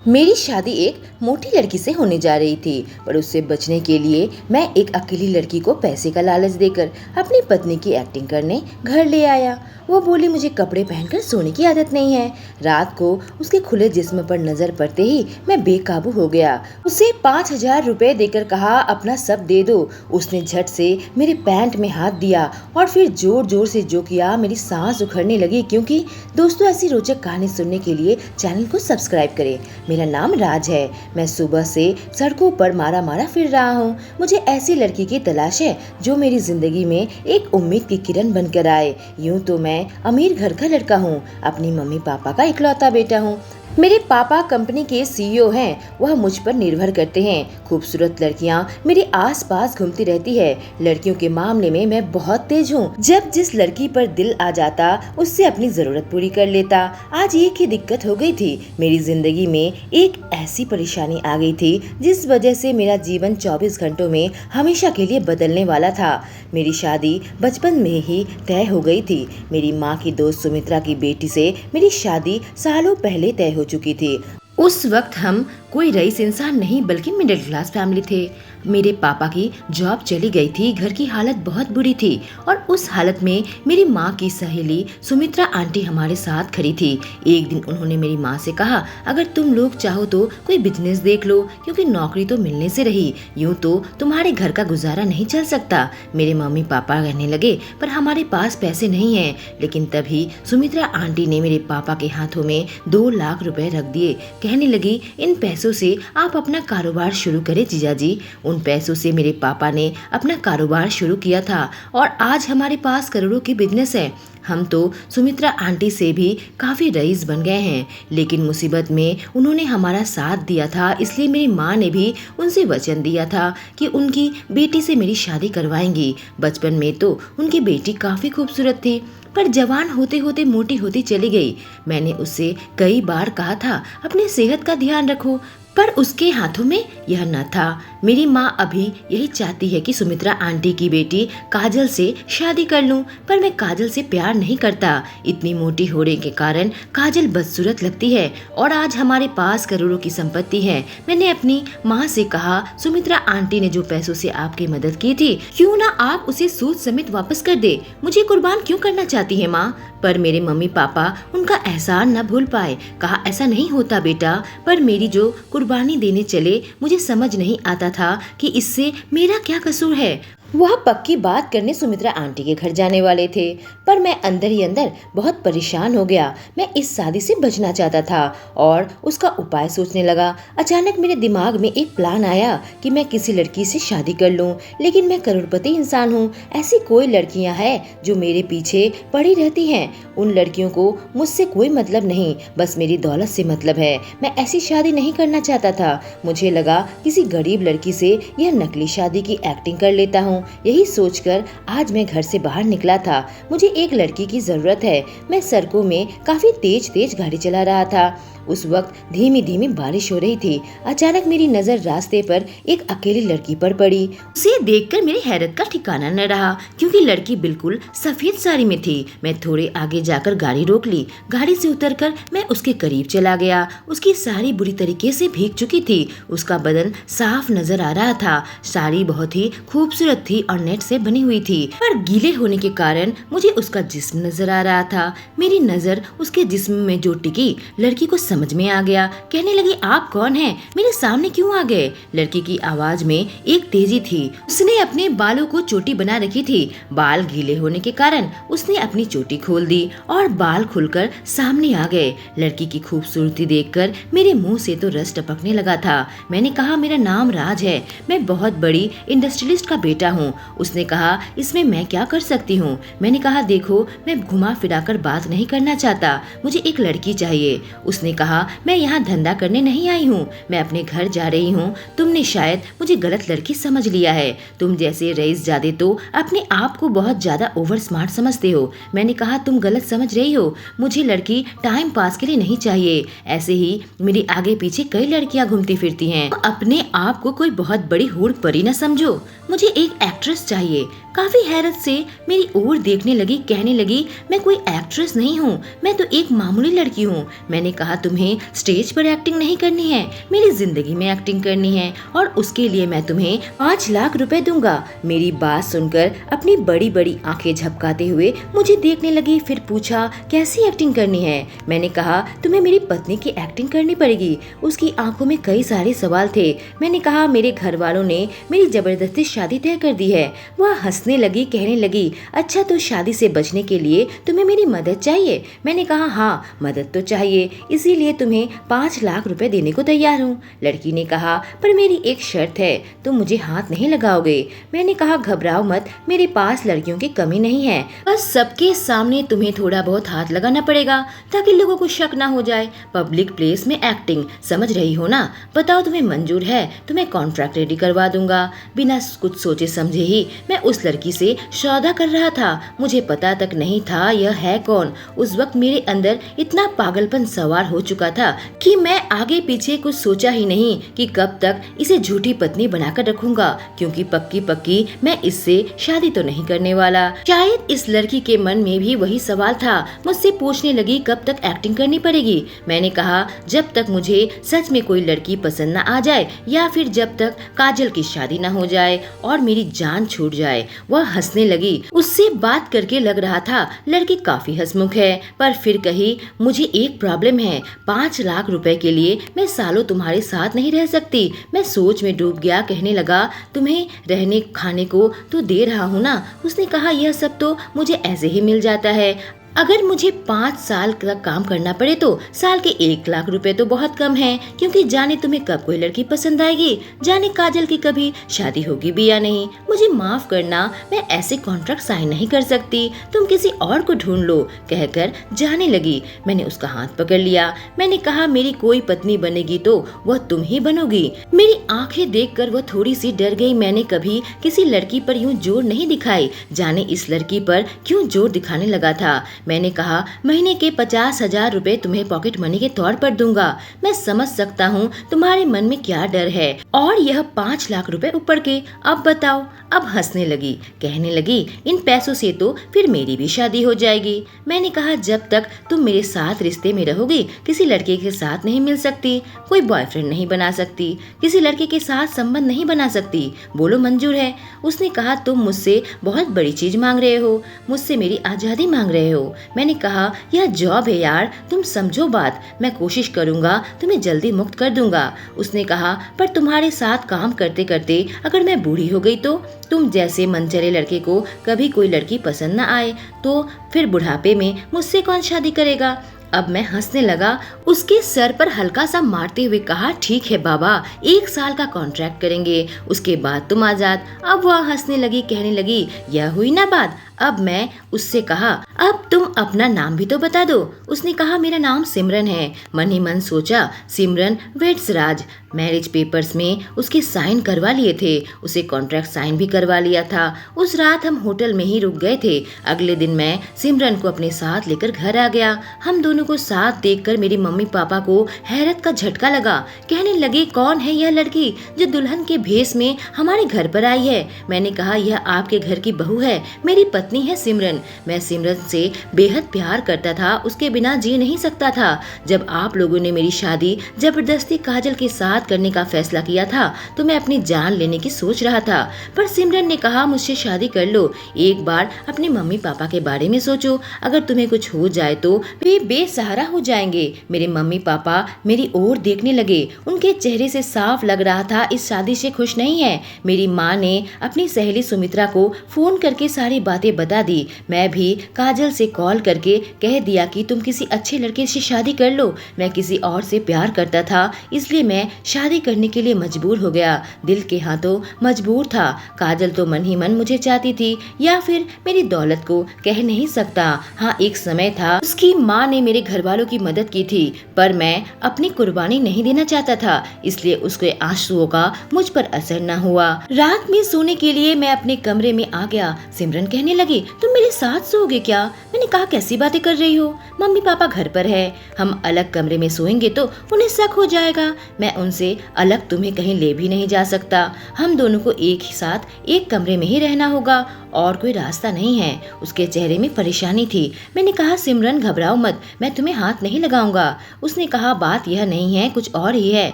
मेरी शादी एक मोटी लड़की से होने जा रही थी, पर उससे बचने के लिए मैं एक अकेली लड़की को पैसे का लालच देकर अपनी पत्नी की एक्टिंग करने घर ले आया। वो बोली मुझे कपड़े पहनकर सोने की आदत नहीं है। रात को उसके खुले जिस्म पर नजर पड़ते ही मैं बेकाबू हो गया। उसे 5,000 रुपए देकर कहा अपना सब दे दो। उसने झट से मेरे पैंट में हाथ दिया और फिर जोर जोर से जो किया, मेरी सांस उखड़ने लगी। क्योंकि दोस्तों, ऐसी रोचक कहानी सुनने के लिए चैनल को सब्सक्राइब करें। मेरा नाम राज है। मैं सुबह से सड़कों पर मारा मारा फिर रहा हूँ। मुझे ऐसी लड़की की तलाश है जो मेरी जिंदगी में एक उम्मीद की किरण बनकर आए। यूं तो मैं अमीर घर का लड़का हूँ, अपनी मम्मी पापा का इकलौता बेटा हूँ। मेरे पापा कंपनी के सीईओ हैं, वह मुझ पर निर्भर करते हैं। खूबसूरत लड़कियां मेरे आसपास घूमती रहती है। लड़कियों के मामले में मैं बहुत तेज हूँ। जब जिस लड़की पर दिल आ जाता उससे अपनी जरूरत पूरी कर लेता। आज एक ही दिक्कत हो गई थी, मेरी जिंदगी में एक ऐसी परेशानी आ गई थी जिस वजह से मेरा जीवन 24 घंटों में हमेशा के लिए बदलने वाला था। मेरी शादी बचपन में ही तय हो गई थी। मेरी माँ की दोस्त सुमित्रा की बेटी से मेरी शादी सालों पहले तय हो चुकी थी। उस वक्त हम कोई रईस इंसान नहीं बल्कि मिडिल क्लास फैमिली थे। मेरे पापा की जॉब चली गई थी, घर की हालत बहुत बुरी थी और उस हालत में मेरी माँ की सहेली सुमित्रा आंटी हमारे साथ खड़ी थी। एक दिन उन्होंने मेरी माँ से कहा, अगर तुम लोग चाहो तो कोई बिजनेस देख लो, क्योंकि नौकरी तो मिलने से रही, यूं तो तुम्हारे घर का गुजारा नहीं चल सकता। मेरे मम्मी पापा कहने लगे, पर हमारे पास पैसे नहीं है। लेकिन तभी सुमित्रा आंटी ने मेरे पापा के हाथों में 2 लाख रुपए रख दिए। कहने लगी, इन पैसों से आप अपना कारोबार शुरू करें जीजाजी। उन पैसों से मेरे पापा ने अपना कारोबार शुरू किया था और आज हमारे पास करोड़ों की बिजनेस है। हम तो सुमित्रा आंटी से भी काफी रईस बन गए हैं, लेकिन मुसीबत में उन्होंने हमारा साथ दिया था। इसलिए मेरी माँ ने भी उनसे वचन दिया था कि उनकी बेटी से मेरी शादी करवाएंगी। बचपन में तो उनकी बेटी काफी खूबसूरत थी, पर जवान होते होते मोटी होती चली गई। मैंने उससे कई बार कहा था अपनी सेहत का ध्यान रखो, पर उसके हाथों में यह न था। मेरी माँ अभी यही चाहती है कि सुमित्रा आंटी की बेटी काजल से शादी कर लूं, पर मैं काजल से प्यार नहीं करता। इतनी मोटी होने के कारण काजल बदसूरत लगती है और आज हमारे पास करोड़ों की संपत्ति है। मैंने अपनी माँ से कहा, सुमित्रा आंटी ने जो पैसों से आपकी मदद की थी, क्यों ना आप उसे सूद समेत वापस कर दे। मुझे कुर्बान क्यों करना चाहती है माँ? पर मेरे मम्मी पापा उनका एहसान न भूल पाए। कहा, ऐसा नहीं होता बेटा, पर मेरी जो कुर्बानी देने चले, मुझे समझ नहीं आता था कि इससे मेरा क्या कसूर है। वह पक्की बात करने सुमित्रा आंटी के घर जाने वाले थे, पर मैं अंदर ही अंदर बहुत परेशान हो गया। मैं इस शादी से बचना चाहता था और उसका उपाय सोचने लगा। अचानक मेरे दिमाग में एक प्लान आया कि मैं किसी लड़की से शादी कर लूं, लेकिन मैं करोड़पति इंसान हूं। ऐसी कोई लड़कियां हैं जो मेरे पीछे पड़ी रहती हैं। उन लड़कियों को मुझसे कोई मतलब नहीं, बस मेरी दौलत से मतलब है। मैं ऐसी शादी नहीं करना चाहता था। मुझे लगा किसी गरीब लड़की से यह नकली शादी की एक्टिंग कर लेता हूँ। यही सोचकर आज मैं घर से बाहर निकला था। मुझे एक लड़की की जरूरत है। मैं सड़कों में काफी तेज तेज गाड़ी चला रहा था। उस वक्त धीमी धीमी बारिश हो रही थी। अचानक मेरी नजर रास्ते पर एक अकेली लड़की पर पड़ी। उसे देखकर मेरी हैरत का ठिकाना न रहा, क्योंकि लड़की बिल्कुल सफेद साड़ी में थी। मैं थोड़े आगे जाकर गाड़ी रोक ली। गाड़ी से उतरकर मैं उसके करीब चला गया। उसकी साड़ी बुरी तरीके से भीग चुकी थी। उसका बदन साफ नजर आ रहा था। साड़ी बहुत ही खूबसूरत थी और नेट से बनी हुई थी, पर गीले होने के कारण मुझे उसका जिस्म नजर आ रहा था। मेरी नजर उसके जिस्म में जो टिकी, लड़की को समझ में आ गया। कहने लगी, आप कौन हैं? मेरे सामने क्यों आ गए? लड़की की आवाज में एक तेजी थी। उसने अपने बालों को चोटी बना रखी थी। बाल गीले होने के कारण उसने अपनी चोटी खोल दी और बाल खुलकर सामने आ गए। लड़की की खूबसूरती देखकर मेरे मुंह से तो रस टपकने लगा था। मैंने कहा, मेरा नाम राज है, मैं बहुत बड़ी इंडस्ट्रियलिस्ट का बेटा हूँ। उसने कहा, इसमें मैं क्या कर सकती हूँ? मैंने कहा, देखो, मैं घुमा फिरा कर बात नहीं करना चाहता, मुझे एक लड़की चाहिए। उसने कहा, मैं यहाँ धंधा करने नहीं आई हूँ, मैं अपने घर जा रही हूँ। तुमने शायद मुझे गलत लड़की समझ लिया है। तुम जैसे रईस जादे तो अपने आप को बहुत ज्यादा ओवर स्मार्ट समझते हो। मैंने कहा, तुम गलत समझ रही हो, मुझे लड़की टाइम पास के लिए नहीं चाहिए। ऐसे ही मेरे आगे पीछे कई लड़कियाँ घूमती फिरती हैं। अपने आप को कोई बहुत बड़ी हूर परी न समझो। मुझे एक एक्ट्रेस चाहिए। काफी हैरत से मेरी ओर देखने लगी, कहने लगी, मैं कोई एक्ट्रेस नहीं हूँ, मैं तो एक मामूली लड़की हूँ। मैंने कहा, तुम्हें स्टेज पर एक्टिंग नहीं करनी है, मेरी जिंदगी में एक्टिंग करनी है और उसके लिए मैं तुम्हें 5 लाख रुपए दूंगा। मेरी बात सुनकर अपनी बड़ी बड़ी आंखें झपकाते हुए मुझे देखने लगी, फिर पूछा, कैसी एक्टिंग करनी है? मैंने कहा, तुम्हें मेरी पत्नी की एक्टिंग करनी पड़ेगी। उसकी आंखों में कई सारे सवाल थे। मैंने कहा, मेरे घर वालों ने मेरी जबरदस्ती शादी तय कर दी है। वह हंसने लगी, कहने लगी, अच्छा तो शादी से बचने के लिए तुम्हें मेरी मदद चाहिए? मैंने कहा, हाँ मदद तो चाहिए, इसीलिए तुम्हें 5 लाख रुपए देने को तैयार हूँ। लड़की ने कहा, पर मेरी एक शर्त है, तुम मुझे हाथ नहीं लगाओगे। मैंने कहा, घबराओ मत, मेरे पास लड़कियों की कमी नहीं है, बस सबके सामने तुम्हें थोड़ा बहुत हाथ लगाना पड़ेगा ताकि लोगों को शक ना हो जाए। पब्लिक प्लेस में एक्टिंग, समझ रही हो ना? बताओ तुम्हें मंजूर है तो मैं कॉन्ट्रैक्ट रेडी करवा दूंगा। बिना कुछ सोचे समझे ही मैं उस लड़की से सौदा कर रहा था। मुझे पता तक नहीं था यह है कौन। उस वक्त मेरे अंदर इतना पागलपन सवार हो चुका था कि मैं आगे पीछे कुछ सोचा ही नहीं कि कब तक इसे झूठी पत्नी बनाकर रखूंगा, क्योंकि पक्की पक्की मैं इससे शादी तो नहीं करने वाला। शायद इस लड़की के मन में भी वही सवाल था। मुझसे पूछने लगी, कब तक एक्टिंग करनी पड़ेगी? मैंने कहा, जब तक मुझे सच में कोई लड़की पसंद न आ जाए या फिर जब तक काजल की शादी न हो जाए और मेरी जान छूट जाए। वह हंसने लगी। उससे बात करके लग रहा था लड़की काफी हंसमुख है, पर फिर कही, मुझे एक प्रॉब्लम है, 5 लाख रुपए के लिए मैं सालों तुम्हारे साथ नहीं रह सकती। मैं सोच में डूब गया, कहने लगा, तुम्हें रहने खाने को तो दे रहा हूँ ना? उसने कहा, यह सब तो मुझे ऐसे ही मिल जाता है। अगर मुझे 5 साल तक काम करना पड़े तो साल के 1 लाख रुपए तो बहुत कम है, क्योंकि जाने तुम्हें कब कोई लड़की पसंद आएगी, जाने काजल की कभी शादी होगी भी या नहीं। मुझे माफ करना, मैं ऐसे कॉन्ट्रैक्ट साइन नहीं कर सकती, तुम किसी और को ढूंढ लो, कहकर जाने लगी। मैंने उसका हाथ पकड़ लिया। मैंने कहा, मेरी कोई पत्नी बनेगी तो वह तुम ही बनोगी। मेरी आंखें देखकर वह थोड़ी सी डर गई। मैंने कभी किसी लड़की पर यूं जोर नहीं दिखाई, जाने इस लड़की पर क्यों जोर दिखाने लगा था। मैंने कहा, महीने के 50,000 रुपए तुम्हें पॉकेट मनी के तौर पर दूंगा। मैं समझ सकता हूँ तुम्हारे मन में क्या डर है, और यह 5 लाख रुपए ऊपर के। अब बताओ। अब हंसने लगी, कहने लगी, इन पैसों से तो फिर मेरी भी शादी हो जाएगी। मैंने कहा, जब तक तुम मेरे साथ रिश्ते में रहोगी किसी लड़के के साथ नहीं मिल सकती, कोई बॉयफ्रेंड नहीं बना सकती, किसी लड़के के साथ संबंध नहीं बना सकती। बोलो मंजूर है? उसने कहा, तुम मुझसे बहुत बड़ी चीज मांग रहे हो, मुझसे मेरी आजादी मांग रहे हो। मैंने कहा, यह जॉब है यार, तुम समझो बात। मैं कोशिश करूंगा तुम्हें जल्दी मुक्त कर दूंगा। उसने कहा, पर तुम्हारे साथ काम करते करते अगर मैं बूढ़ी हो गई तो? तुम जैसे मनचले लड़के को कभी कोई लड़की पसंद न आए तो फिर बुढ़ापे में मुझसे कौन शादी करेगा? अब मैं हंसने लगा। उसके सर पर हल्का सा मारते हुए कहा, ठीक है बाबा, 1 साल का कॉन्ट्रैक्ट करेंगे, उसके बाद तुम आजाद। अब वह हंसने लगी, कहने लगी, यह हुई ना बात। अब मैं उससे कहा, अब तुम अपना नाम भी तो बता दो। उसने कहा, मेरा नाम सिमरन है। मन ही मन सोचा, सिमरन वेट्सराज। मैरिज पेपर्स में उसके साइन करवा लिए थे, उसे कॉन्ट्रैक्ट साइन भी करवा लिया था। उस रात हम होटल में ही रुक गए थे। अगले दिन मैं सिमरन को अपने साथ लेकर घर आ गया। हम दोनों को साथ देखकर मेरी मम्मी पापा को हैरत का झटका लगा। कहने लगे, कौन है यह लड़की जो दुल्हन के भेष में हमारे घर पर आई है? मैंने कहा, यह आपके घर की बहू है, मेरी पत्नी है सिमरन। मैं सिमरन से बेहद प्यार करता था, उसके बिना जी नहीं सकता था। जब आप लोगों ने मेरी शादी जबरदस्ती काजल के साथ करने का फैसला किया था तो मैं अपनी जान लेने की सोच रहा था, पर सिमरन ने कहा, मुझसे शादी कर लो। एक बार अपने मम्मी पापा के बारे में सोचो, अगर तुम्हें कुछ हो जाए तो वे बेसहारा हो जाएंगे। मेरे मम्मी पापा मेरी ओर देखने लगे। उनके चेहरे से साफ लग रहा था इस शादी से खुश नहीं है। मेरी माँ ने अपनी सहेली सुमित्रा को फोन करके सारी बातें बता दी। मैं भी काजल से कॉल करके कह दिया कि तुम किसी अच्छे लड़के से शादी कर लो। मैं किसी और से प्यार करता था, इसलिए मैं शादी करने के लिए मजबूर हो गया। दिल के हाथों मजबूर था। काजल तो मन ही मन मुझे चाहती थी, या फिर मेरी दौलत को कह नहीं सकता। हाँ, एक समय था उसकी माँ ने मेरे घर वालों की मदद की थी, पर मैं अपनी कुर्बानी नहीं देना चाहता था, इसलिए उसके आंसुओं का मुझ पर असर न हुआ। रात में सोने के लिए मैं अपने कमरे में आ गया। सिमरन कहने लगी, लगी, तुम मेरे साथ सोओगे क्या? मैंने कहा कैसी बातें कर रही हो, मम्मी पापा घर पर है, हम अलग कमरे में सोएंगे तो उन्हें शक हो जाएगा। मैं उनसे अलग तुम्हें कहीं ले भी नहीं जा सकता, हम दोनों को एक ही साथ एक कमरे में ही रहना होगा, और कोई रास्ता नहीं है। उसके चेहरे में परेशानी थी। मैंने कहा सिमरन घबराओ मत, मैं तुम्हें हाथ नहीं लगाऊंगा। उसने कहा बात यह नहीं है, कुछ और ही है।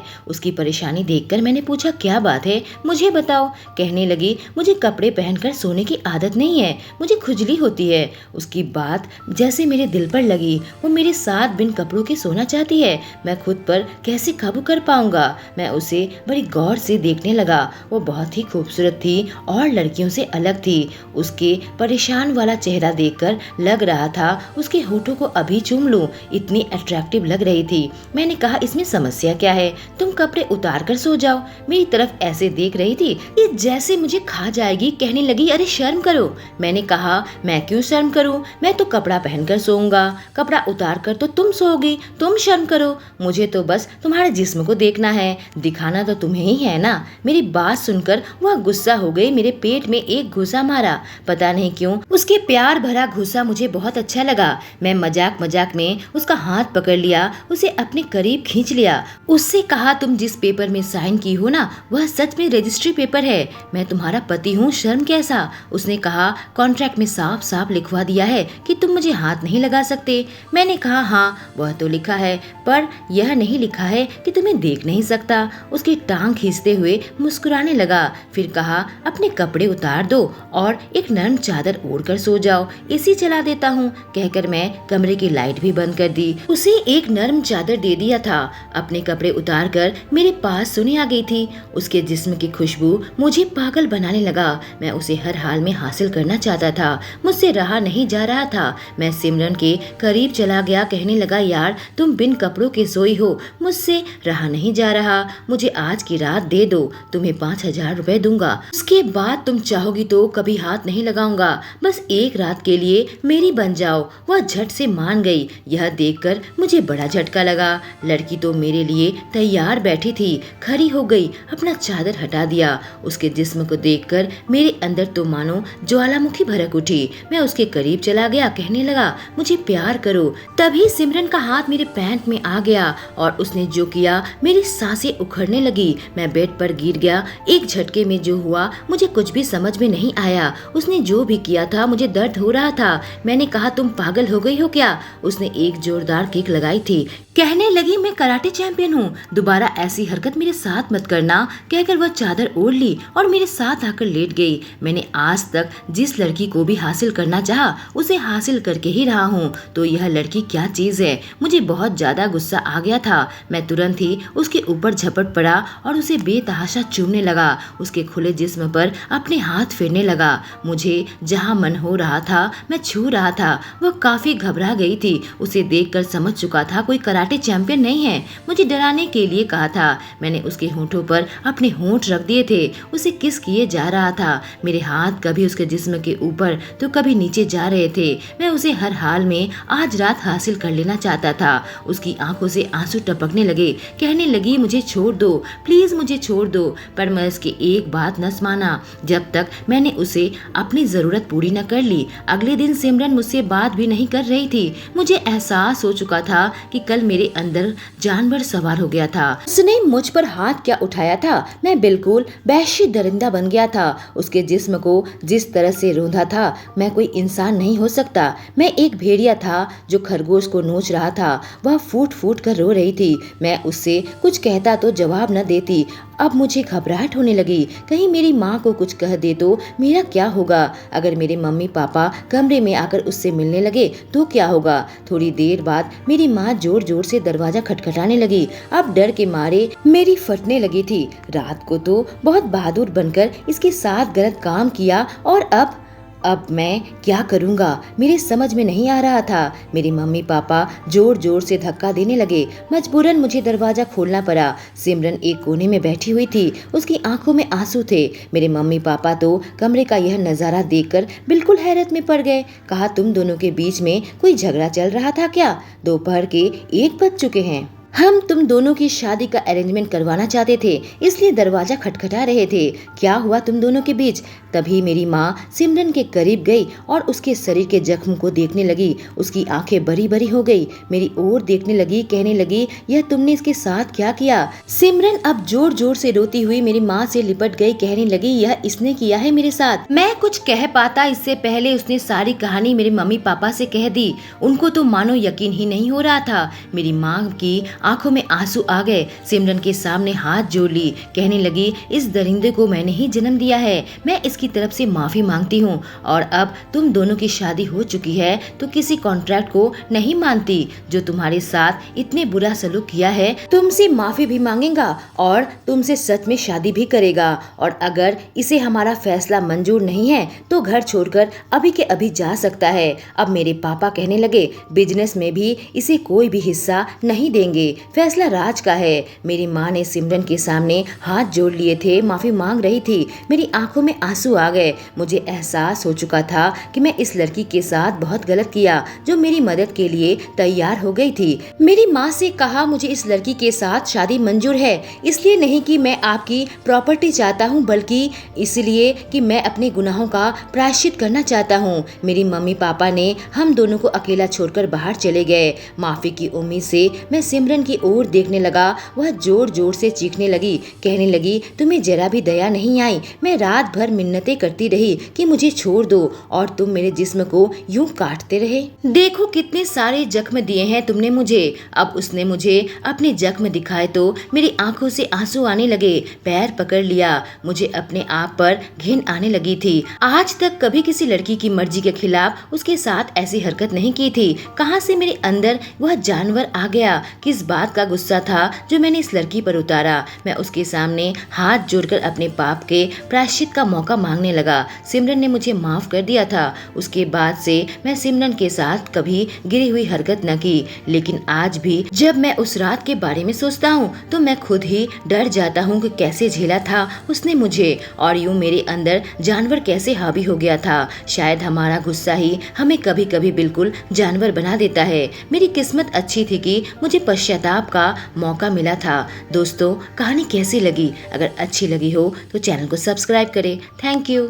उसकी परेशानी देखकर मैंने पूछा क्या बात है, मुझे बताओ। कहने लगी मुझे कपड़े पहनकर सोने की आदत नहीं है, मुझे खुजली होती है। उसकी बात जैसे मेरे दिल पर लगी। वो मेरे साथ बिन कपड़ों के सोना चाहती है, मैं खुद पर कैसे काबू कर पाऊंगा। मैं उसे बड़ी गौर से देखने लगा। वो बहुत ही खूबसूरत थी और लड़कियों से अलग थी। उसके परेशान वाला चेहरा देखकर लग रहा था उसके होठों को अभी चूम लूं, इतनी अट्रैक्टिव लग रही थी। मैंने कहा इसमें समस्या क्या है, तुम कपड़े उतार कर सो जाओ। मेरी तरफ ऐसे देख रही थी कि जैसे मुझे खा जाएगी। कहने लगी अरे शर्म करो। मैंने कहा मैं क्यों शर्म करूं, मैं तो कपड़ा पहनकर सोऊंगा, कपड़ा उतार कर तो तुम सोओगी, तुम शर्म करो। मुझे तो बस तुम्हारे जिस्म को देखना है, दिखाना तो तुम्हें ही है ना। मेरी बात सुनकर वह गुस्सा हो गई, मेरे पेट में एक घुसा मारा। पता नहीं क्यों उसके प्यार भरा घुसा मुझे बहुत अच्छा लगा। मैं मजाक मजाक में उसका हाथ पकड़ लिया, उसे अपने करीब खींच लिया। उससे कहा तुम जिस पेपर में साइन की हो ना, वह सच में रजिस्ट्री पेपर है, मैं तुम्हारा पति हूँ, शर्म कैसा। उसने कहा कॉन्ट्रैक्ट में साफ साफ लिखवा दिया है कि तुम मुझे हाथ नहीं लगा सकते। मैंने कहा हाँ वह तो लिखा है, पर यह नहीं लिखा है कि तुम्हें देख नहीं सकता। उसकी टांग खींचते हुए मुस्कुराने लगा। फिर कहा अपने कपड़े उतार दो और एक नरम चादर ओढ़ कर सो जाओ, एसी चला देता हूँ। कहकर मैं कमरे की लाइट भी बंद कर दी। उसे एक नरम चादर दे दिया था। अपने कपड़े उतार कर मेरे पास सोने आ गई थी। उसके जिस्म की खुशबू मुझे पागल बनाने लगा। मैं उसे हर हाल में हासिल करना चाहता था, मुझसे रहा नहीं जा रहा था। मैं सिमरन के करीब चला गया। कहने लगा यार तुम बिन कपड़ों के सोई हो, मुझसे रहा नहीं जा रहा, मुझे आज की रात दे दो, तुम्हें 5,000 रुपए दूंगा, उसके बाद तुम चाहोगी तो कभी हाथ नहीं लगाऊंगा, बस एक रात के लिए मेरी बन जाओ। वह झट से मान गई। यह देखकर मुझे बड़ा झटका लगा। लड़की तो मेरे लिए तैयार बैठी थी, खड़ी हो गई, अपना चादर हटा दिया। उसके जिस्म को देखकर मेरे अंदर तो मानो ज्वालामुखी भड़क उठी। मैं उसके करीब चला गया। कहने लगा मुझे प्यार करो। तभी सिमरन का हाथ मेरे पैंट में आ गया और उसने जो किया मेरी सांसें उखड़ने लगी। मैं बेड पर गिर गया। एक झटके में जो हुआ मुझे कुछ भी समझ में नहीं आया। उसने जो भी किया था मुझे दर्द हो रहा था। मैंने कहा तुम पागल हो गई हो क्या? उसने एक जोरदार किक लगाई थी। कहने लगी मैं कराटे चैंपियन हूँ, दोबारा ऐसी हरकत मेरे साथ मत करना। कहकर वह चादर ओढ़ ली और मेरे साथ आकर लेट गई। मैंने आज तक जिस लड़की को भी हासिल करना चाहा उसे हासिल करके ही रहा हूँ, तो यह लड़की क्या चीज है। मुझे बहुत ज्यादा गुस्सा आ गया था। मैं तुरंत ही उसके ऊपर झपट पड़ा और उसे बेतहाशा चूमने लगा। उसके खुले जिस्म पर अपने हाथ फेरने लगा। मुझे जहाँ मन हो रहा था मैं छू रहा था। वह काफी घबरा गई थी। उसे देखकर समझ चुका था कोई कराटे चैंपियन नहीं है। मुझे डराने के लिए कहा था। मैंने उसके होठों पर अपने होंठ रख दिए थे। उसे किस किए जा रहा था। मेरे हाथ कभी उसके जिस्म के ऊपर तो कभी नीचे जा रहे थे। मैं उसे हर हाल में आज रात हासिल कर लेना चाहता था। उसकी आंखों से आंसू टपकने लगे। कहने लगी मुझे छोड़ दो, प्लीज मुझे छोड़ दो। पर मैं उसकी एक बात न माना जब तक मैंने उसे अपनी जरूरत पूरी न कर ली। अगले दिन सिमरन मुझसे बात भी नहीं कर रही थी। मुझे एहसास हो चुका था कि कल मेरे अंदर जानवर सवार हो गया था। उसने मुझ पर हाथ क्या उठाया था। मैं बिल्कुल वहशी दरिंदा बन गया था। उसके जिस्म को जिस तरह से रौंदा था मैं कोई इंसान नहीं हो सकता। मैं एक भेड़िया था जो खरगोश को नोच रहा था। वह फूट फूट कर रो रही थी। मैं उससे कुछ कहता तो जवाब न देती। अब मुझे घबराहट होने लगी। कहीं मेरी माँ को कुछ कह दे तो मेरा क्या होगा। अगर मेरे मम्मी पापा कमरे में आकर उससे मिलने लगे तो क्या होगा। थोड़ी देर बाद मेरी माँ जोर जोर से दरवाजा खटखटाने लगी। अब डर के मारे मेरी फटने लगी थी। रात को तो बहुत बहादुर बनकर इसके साथ गलत काम किया और अब मैं क्या करूंगा मेरे समझ में नहीं आ रहा था। मेरी मम्मी पापा जोर जोर से धक्का देने लगे। मजबूरन मुझे दरवाजा खोलना पड़ा। सिमरन एक कोने में बैठी हुई थी। उसकी आंखों में आंसू थे। मेरे मम्मी पापा तो कमरे का यह नजारा देखकर बिल्कुल हैरत में पड़ गए। कहा तुम दोनों के बीच में कोई झगड़ा चल रहा था क्या? दोपहर के 1 बज चुके हैं। हम तुम दोनों की शादी का अरेंजमेंट करवाना चाहते थे, इसलिए दरवाजा खटखटा रहे थे। क्या हुआ तुम दोनों के बीच? तभी मेरी माँ सिमरन के करीब गई और उसके शरीर के जख्म को देखने लगी। उसकी आंखें बड़ी बड़ी हो गई, मेरी ओर देखने लगी, कहने लगी, यह तुमने इसके साथ क्या किया? सिमरन अब जोर जोर से रोती हुई मेरी माँ से लिपट गई, कहने लगी, यह इसने किया है मेरे साथ। मैं कुछ कह पाता इससे पहले उसने सारी कहानी मेरे मम्मी पापा से कह दी। उनको तो मानो यकीन ही नहीं हो रहा था। मेरी माँ की आंखों में आंसू आ गए। सिमरन के सामने हाथ जोड़ ली, कहने लगी, इस दरिंदे को मैंने ही जन्म दिया है, मैं इसकी तरफ से माफी मांगती हूँ। और अब तुम दोनों की शादी हो चुकी है तो किसी कॉन्ट्रैक्ट को नहीं मानती। जो तुम्हारे साथ इतने बुरा सलूक किया है, तुमसे माफी भी मांगेगा और तुमसे सच में शादी भी करेगा। और अगर इसे हमारा फैसला मंजूर नहीं है तो घर छोड़कर अभी के अभी जा सकता है। अब मेरे पापा कहने लगे, बिजनेस में भी इसे कोई भी हिस्सा नहीं देंगे, फैसला राज का है। मेरी माँ ने सिमरन के सामने हाथ जोड़ लिए थे, माफी मांग रही थी। मेरी आंखों में आंसू आ गए। मुझे एहसास हो चुका था कि मैं इस लड़की के साथ बहुत गलत किया, जो मेरी मदद के लिए तैयार हो गई थी। मेरी माँ से कहा, मुझे इस लड़की के साथ शादी मंजूर है, इसलिए नहीं कि मैं आपकी प्रॉपर्टी चाहता हूँ, बल्कि इसलिए कि मैं अपने गुनाहों का प्रायश्चित करना चाहता हूँ। मेरी मम्मी पापा ने हम दोनों को अकेला छोड़कर बाहर चले गए। माफी की उम्मीद से मैं सिमरन की ओर देखने लगा। वह जोर जोर से चीखने लगी, कहने लगी, तुम्हें जरा भी दया नहीं आई। मैं रात भर मिन्नतें करती रही कि मुझे छोड़ दो और तुम मेरे जिस्म को यूं काटते रहे। देखो कितने सारे जख्म दिए हैं तुमने मुझे। अब उसने मुझे अपने जख्म दिखाए तो मेरी आंखों से आंसू आने लगे। पैर पकड़ लिया, मुझे अपने आप पर घिन आने लगी थी। आज तक कभी किसी लड़की की मर्जी के खिलाफ उसके साथ ऐसी हरकत नहीं की थी। कहां से मेरे अंदर वह जानवर आ गया? किस बात का गुस्सा था जो मैंने इस लड़की पर उतारा? मैं उसके सामने हाथ जोड़कर अपने पाप के प्रायश्चित का मौका मांगने लगा। सिमरन ने मुझे माफ कर दिया था। उसके बाद से मैं सिमरन के साथ कभी गिरी हुई हरकत न की, लेकिन आज भी जब मैं उस रात के बारे में सोचता हूँ तो मैं खुद ही डर जाता हूँ कि कैसे झेला था उसने मुझे, और यूं मेरे अंदर जानवर कैसे हावी हो गया था। शायद हमारा गुस्सा ही हमें कभी कभी बिल्कुल जानवर बना देता है। मेरी किस्मत अच्छी थी कि मुझे पश्चाताप का मौका मिला था। दोस्तों, कहानी कैसी लगी? अगर अच्छी लगी हो तो चैनल को सब्सक्राइब करें। Thank you.